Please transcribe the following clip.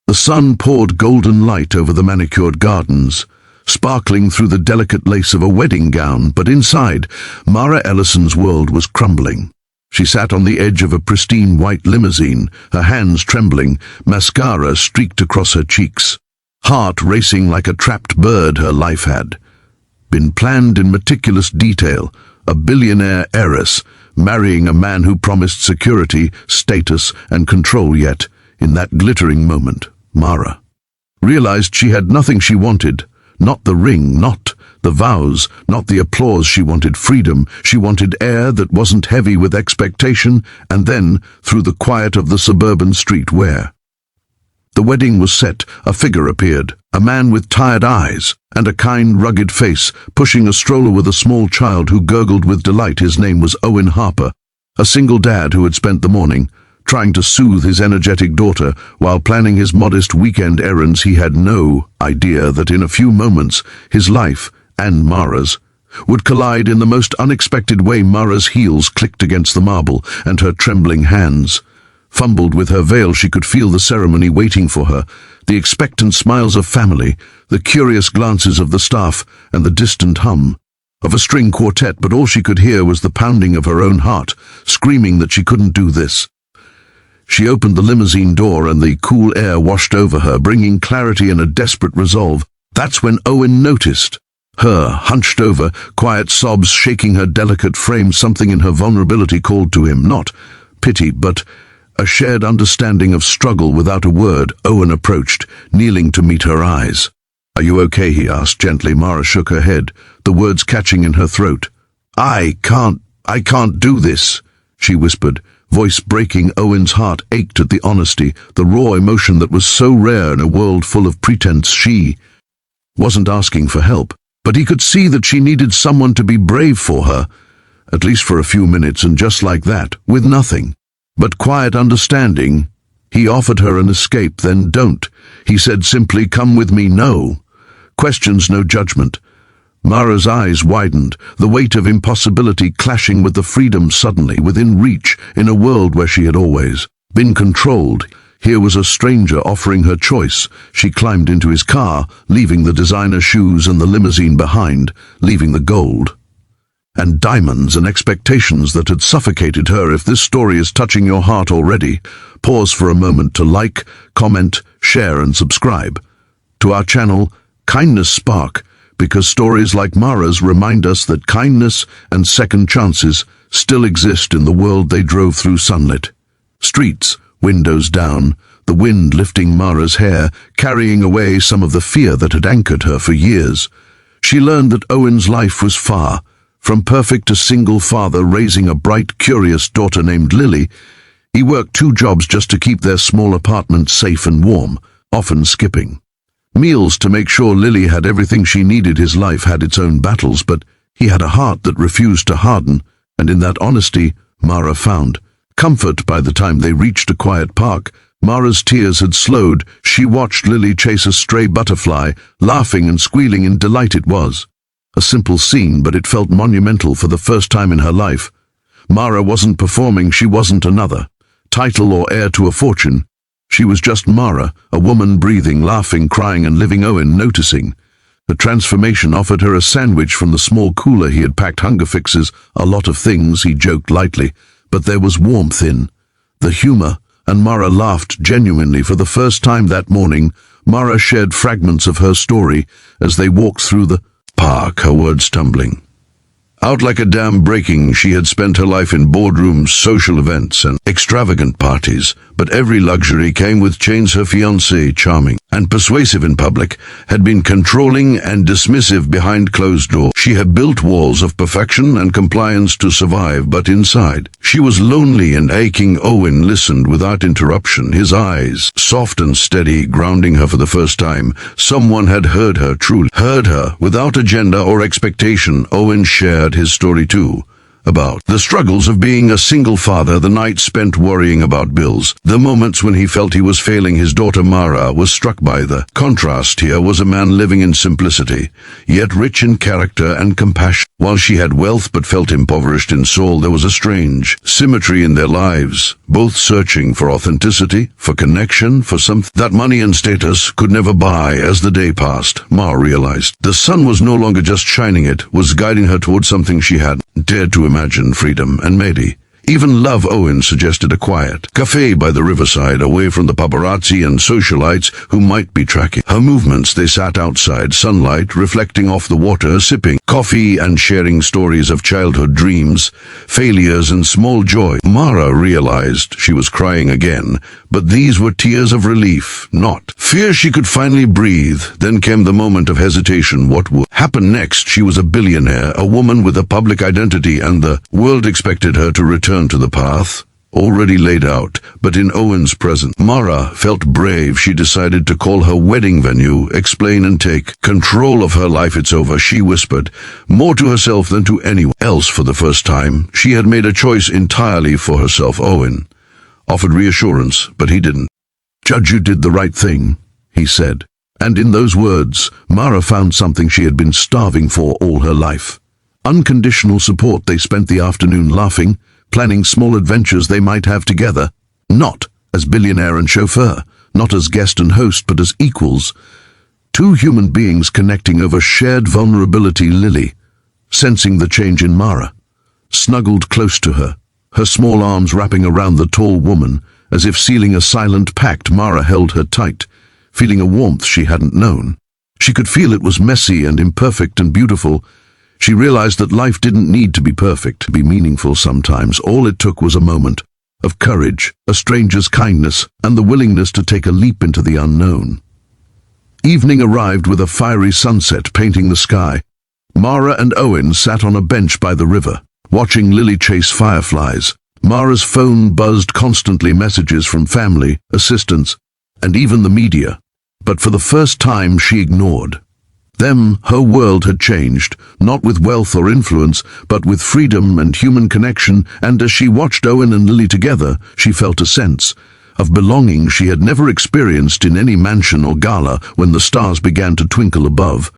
The sun poured golden light over the manicured gardens, sparkling through the delicate lace of a wedding gown, but inside, Mara Ellison's world was crumbling. She sat on the edge of a pristine white limousine, her hands trembling, mascara streaked across her cheeks. Heart racing like a trapped bird, her life had been planned in meticulous detail, a billionaire heiress, marrying a man who promised security, status, and control, yet, in that glittering moment, Mara realized she had nothing she wanted. Not the ring, not the vows, not the applause. She wanted freedom. She wanted air that wasn't heavy with expectation. And then, through the quiet of the suburban street where the wedding was set, a figure appeared, a man with tired eyes and a kind, rugged face, pushing a stroller with a small child who gurgled with delight. His name was Owen Harper, a single dad who had spent the morning trying to soothe his energetic daughter while planning his modest weekend errands. He had no idea that in a few moments his life, and Mara's, would collide in the most unexpected way. Mara's heels clicked against the marble, and her trembling hands fumbled with her veil. She could feel the ceremony waiting for her, the expectant smiles of family, the curious glances of the staff, and the distant hum of a string quartet, but all she could hear was the pounding of her own heart, screaming that she couldn't do this. She opened the limousine door and the cool air washed over her, bringing clarity and a desperate resolve. That's when Owen noticed her, hunched over, quiet sobs shaking her delicate frame. Something in her vulnerability called to him, not pity, but a shared understanding of struggle. Without a word, Owen approached, kneeling to meet her eyes. "Are you okay?" he asked gently. Mara shook her head, the words catching in her throat. I can't do this," she whispered, voice breaking. Owen's heart ached at the honesty, the raw emotion that was so rare in a world full of pretense. She wasn't asking for help, but he could see that she needed someone to be brave for her, at least for a few minutes. And just like that, with nothing but quiet understanding, he offered her an escape. "Then don't," he said simply. "Come with me. No questions, no judgment." Mara's eyes widened, the weight of impossibility clashing with the freedom suddenly within reach. In a world where she had always been controlled, here was a stranger offering her choice. She climbed into his car, leaving the designer shoes and the limousine behind, leaving the gold and diamonds and expectations that had suffocated her. If this story is touching your heart already, pause for a moment to like, comment, share and subscribe to our channel, Kindness Spark, because stories like Mara's remind us that kindness and second chances still exist in the world they drove through. Sunlit streets, windows down, the wind lifting Mara's hair, carrying away some of the fear that had anchored her for years. She learned that Owen's life was far from perfect. A single father raising a bright, curious daughter named Lily. He worked 2 jobs just to keep their small apartment safe and warm, often skipping meals to make sure Lily had everything she needed. His life had its own battles, but he had a heart that refused to harden, and in that honesty, Mara found comfort. By the time they reached a quiet park, Mara's tears had slowed. She watched Lily chase a stray butterfly, laughing and squealing in delight. It was a simple scene, but it felt monumental. For the first time in her life, Mara wasn't performing. She wasn't another title or heir to a fortune. She was just Mara, a woman breathing, laughing, crying and living. Owen, noticing the transformation, offered her a sandwich from the small cooler he had packed. "Hunger fixes a lot of things," he joked lightly, but there was warmth in the humor, and Mara laughed genuinely. For the first time that morning, Mara shared fragments of her story as they walked through the park, her words tumbling out like a dam breaking. She had spent her life in boardrooms, social events, and extravagant parties, but every luxury came with chains. Her fiancé, charming and persuasive in public, had been controlling and dismissive behind closed doors. She had built walls of perfection and compliance to survive, but inside, she was lonely and aching. Owen listened without interruption, his eyes soft and steady, grounding her. For the first time, someone had heard her, truly heard her, without agenda or expectation. Owen shared his story too, about the struggles of being a single father, the nights spent worrying about bills, the moments when he felt he was failing his daughter. Mara was struck by the contrast. Here was a man living in simplicity, yet rich in character and compassion. While she had wealth but felt impoverished in soul, there was a strange symmetry in their lives, both searching for authenticity, for connection, for something that money and status could never buy. As the day passed, Mara realized the sun was no longer just shining, it was guiding her towards something she had dared to imagine: freedom and maybe even love. Owen suggested a quiet cafe by the riverside, away from the paparazzi and socialites who might be tracking her movements. They sat outside, sunlight reflecting off the water, sipping coffee and sharing stories of childhood dreams, failures and small joy. Mara realized she was crying again, but these were tears of relief, not fear. She could finally breathe. Then came the moment of hesitation. What would happen next? She was a billionaire, a woman with a public identity, and the world expected her to return to the path already laid out. But in Owen's presence, Mara felt brave. She decided to call her wedding venue, explain and take control of her life. It's over, she whispered, more to herself than to anyone else. For the first time, she had made a choice entirely for herself. Owen offered reassurance, but he didn't. "Judge, you did the right thing," he said. And in those words, Mara found something she had been starving for all her life: unconditional support. They spent the afternoon laughing, planning small adventures they might have together, not as billionaire and chauffeur, not as guest and host, but as equals. Two human beings connecting over shared vulnerability. Lily, sensing the change in Mara, snuggled close to her, her small arms wrapping around the tall woman, as if sealing a silent pact. Mara held her tight, feeling a warmth she hadn't known. She could feel it was messy and imperfect and beautiful. She realized that life didn't need to be perfect to be meaningful. Sometimes all it took was a moment of courage, a stranger's kindness, and the willingness to take a leap into the unknown. Evening arrived with a fiery sunset painting the sky. Mara and Owen sat on a bench by the river, watching Lily chase fireflies. Mara's phone buzzed constantly, messages from family, assistants, and even the media. But for the first time she ignored them. Her world had changed, not with wealth or influence, but with freedom and human connection. And as she watched Owen and Lily together, she felt a sense of belonging she had never experienced in any mansion or gala. When the stars began to twinkle above,